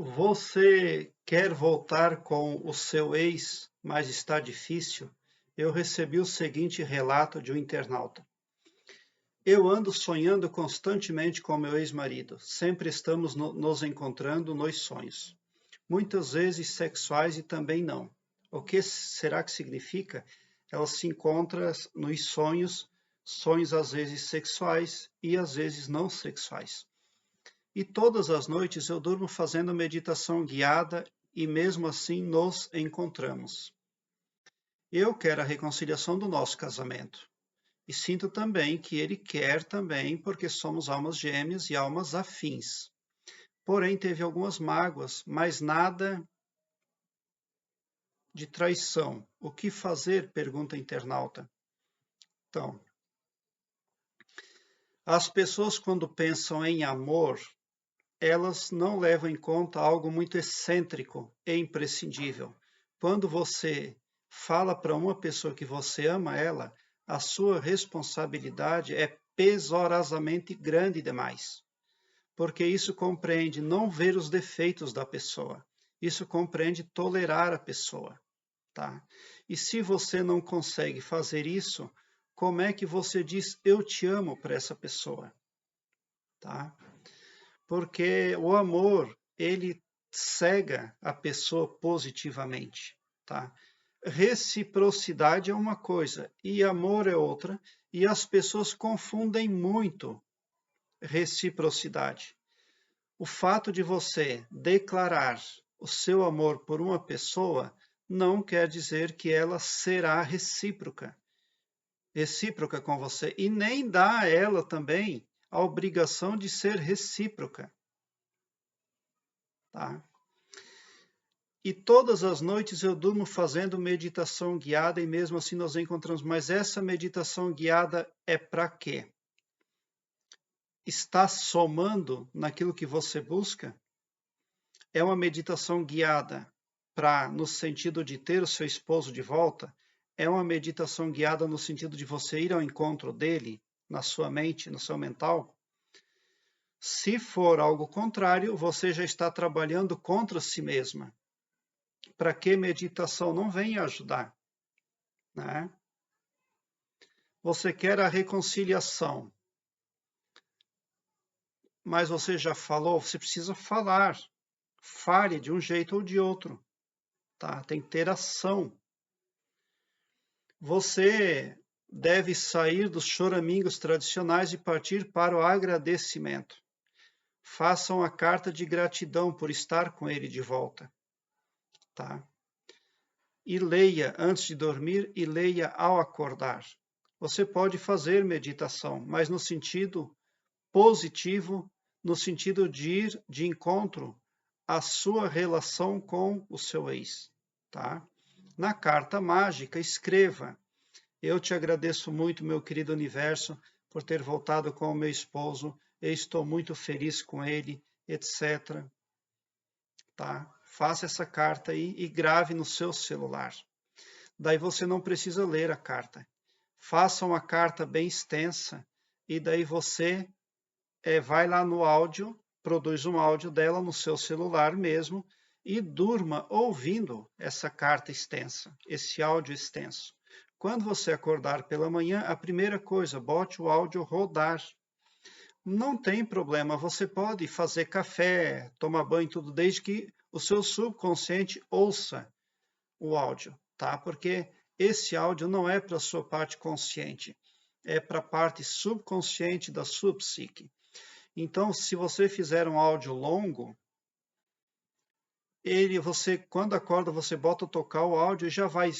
Você quer voltar com o seu ex, mas está difícil? Eu recebi o seguinte relato de um internauta. Eu ando sonhando constantemente com meu ex-marido. Sempre estamos nos encontrando nos sonhos. Muitas vezes sexuais e também não. O que será que significa? Ela se encontra nos sonhos, sonhos às vezes sexuais e às vezes não sexuais. E todas as noites eu durmo fazendo meditação guiada e mesmo assim nos encontramos. Eu quero a reconciliação do nosso casamento. E sinto também que ele quer também, porque somos almas gêmeas e almas afins. Porém, teve algumas mágoas, mas nada de traição. O que fazer? Pergunta a internauta. Então, as pessoas quando pensam em amor, elas não levam em conta algo muito excêntrico e imprescindível. Quando você fala para uma pessoa que você ama ela, a sua responsabilidade é pesorosamente grande demais. Porque isso compreende não ver os defeitos da pessoa. Isso compreende tolerar a pessoa, tá? E se você não consegue fazer isso, como é que você diz eu te amo para essa pessoa, tá? Porque o amor, ele cega a pessoa positivamente, tá? Reciprocidade é uma coisa e amor é outra, e as pessoas confundem muito reciprocidade. O fato de você declarar o seu amor por uma pessoa não quer dizer que ela será recíproca com você, e nem dá a ela também a obrigação de ser recíproca, tá? E todas as noites eu durmo fazendo meditação guiada e mesmo assim nós encontramos. Mas essa meditação guiada é para quê? Está somando naquilo que você busca? É uma meditação guiada para, no sentido de ter o seu esposo de volta? É uma meditação guiada no sentido de você ir ao encontro dele, na sua mente, no seu mental? Se for algo contrário, você já está trabalhando contra si mesma. Para que meditação não vem ajudar, né? Você quer a reconciliação, mas você já falou, você precisa falar. Fale de um jeito ou de outro, tá? Tem que ter ação. Você deve sair dos choramingos tradicionais e partir para o agradecimento. Façam a carta de gratidão por estar com ele de volta, tá? E leia antes de dormir e leia ao acordar. Você pode fazer meditação, mas no sentido positivo, no sentido de ir de encontro à sua relação com o seu ex, tá? Na carta mágica, escreva: eu te agradeço muito, meu querido universo, por ter voltado com o meu esposo. Eu estou muito feliz com ele, etc. Tá? Faça essa carta aí e grave no seu celular. Daí você não precisa ler a carta. Faça uma carta bem extensa e daí você vai lá no áudio, produz um áudio dela no seu celular mesmo e durma ouvindo essa carta extensa, esse áudio extenso. Quando você acordar pela manhã, a primeira coisa, bote o áudio rodar. Não tem problema, você pode fazer café, tomar banho, tudo, desde que o seu subconsciente ouça o áudio, tá? Porque esse áudio não é para a sua parte consciente, é para a parte subconsciente da sua psique. Então, se você fizer um áudio longo, você, quando acorda, você bota tocar o áudio e já vai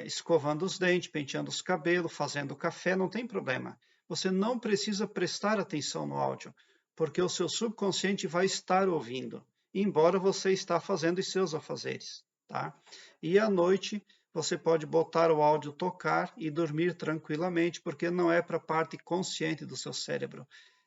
escovando os dentes, penteando os cabelos, fazendo café, não tem problema. Você não precisa prestar atenção no áudio, porque o seu subconsciente vai estar ouvindo, embora você está fazendo os seus afazeres, tá? E à noite, você pode botar o áudio tocar e dormir tranquilamente, porque não é para a parte consciente do seu cérebro,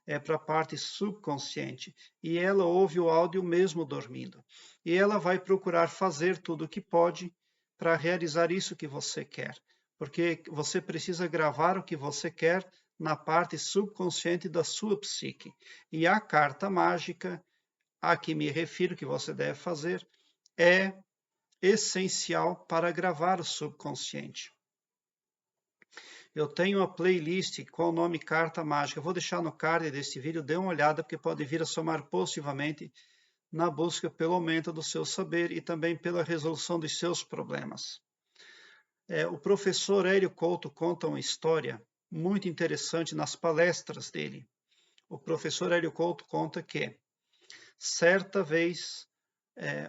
é para a parte subconsciente. E ela ouve o áudio mesmo dormindo. E ela vai procurar fazer tudo o que pode para realizar isso que você quer. Porque você precisa gravar o que você quer na parte subconsciente da sua psique. E a carta mágica a que me refiro que você deve fazer é essencial para gravar o subconsciente. Eu tenho uma playlist com o nome Carta Mágica. Eu vou deixar no card deste vídeo, dê uma olhada, porque pode vir a somar positivamente na busca pelo aumento do seu saber e também pela resolução dos seus problemas. O professor Hélio Couto conta uma história muito interessante nas palestras dele. O professor Hélio Couto conta que, certa vez,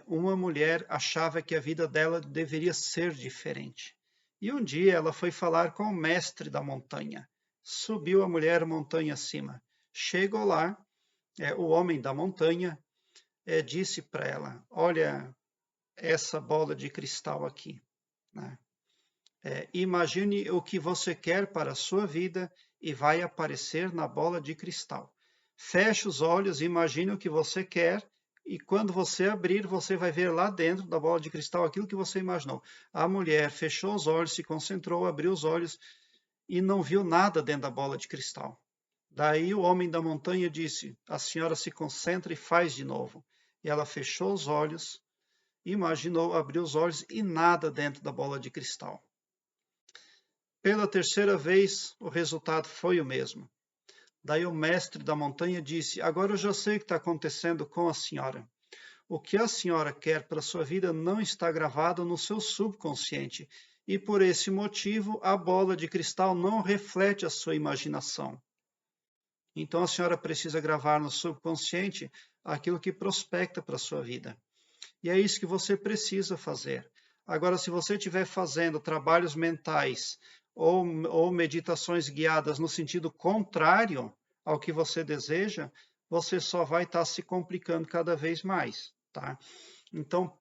uma mulher achava que a vida dela deveria ser diferente. E um dia ela foi falar com o mestre da montanha. Subiu a mulher montanha acima. Chegou lá, o homem da montanha disse para ela: olha essa bola de cristal aqui, né? Imagine o que você quer para a sua vida e vai aparecer na bola de cristal. Feche os olhos, imagine o que você quer e quando você abrir, você vai ver lá dentro da bola de cristal aquilo que você imaginou. A mulher fechou os olhos, se concentrou, abriu os olhos e não viu nada dentro da bola de cristal. Daí o homem da montanha disse: a senhora se concentra e faz de novo. E ela fechou os olhos, imaginou, abriu os olhos e nada dentro da bola de cristal. Pela terceira vez, o resultado foi o mesmo. Daí o mestre da montanha disse: agora eu já sei o que está acontecendo com a senhora. O que a senhora quer para a sua vida não está gravado no seu subconsciente. E por esse motivo, a bola de cristal não reflete a sua imaginação. Então a senhora precisa gravar no subconsciente aquilo que prospecta para a sua vida. E é isso que você precisa fazer. Agora, se você estiver fazendo trabalhos mentais ou meditações guiadas no sentido contrário ao que você deseja, você só vai estar se complicando cada vez mais, tá? Então,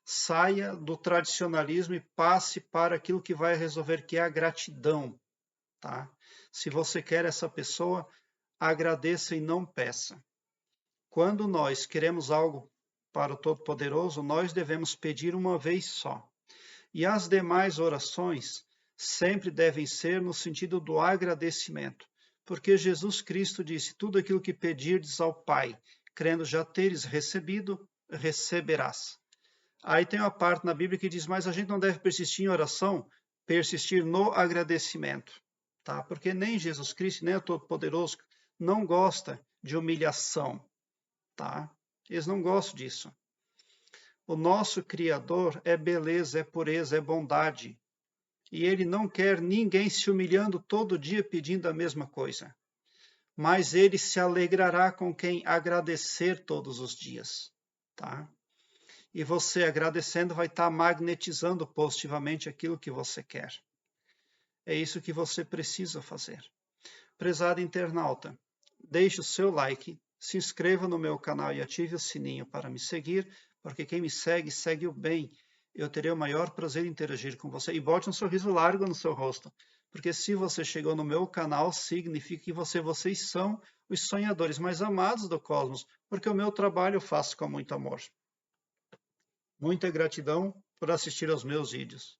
saia do tradicionalismo e passe para aquilo que vai resolver, que é a gratidão, tá? Se você quer essa pessoa, agradeça e não peça. Quando nós queremos algo para o Todo-Poderoso, nós devemos pedir uma vez só. E as demais orações sempre devem ser no sentido do agradecimento, porque Jesus Cristo disse: tudo aquilo que pedirdes ao Pai, crendo já teres recebido, receberás. Aí tem uma parte na Bíblia que diz: mas a gente não deve persistir em oração, persistir no agradecimento, tá? Porque nem Jesus Cristo, nem o Todo-Poderoso não gosta de humilhação, tá? Eles não gostam disso. O nosso Criador é beleza, é pureza, é bondade. E Ele não quer ninguém se humilhando todo dia pedindo a mesma coisa. Mas Ele se alegrará com quem agradecer todos os dias, tá? E você agradecendo vai estar magnetizando positivamente aquilo que você quer. É isso que você precisa fazer. Prezado internauta, deixe o seu like, se inscreva no meu canal e ative o sininho para me seguir, porque quem me segue, segue o bem. Eu terei o maior prazer em interagir com você. E bote um sorriso largo no seu rosto, porque se você chegou no meu canal, significa que vocês são os sonhadores mais amados do cosmos, porque o meu trabalho eu faço com muito amor. Muita gratidão por assistir aos meus vídeos.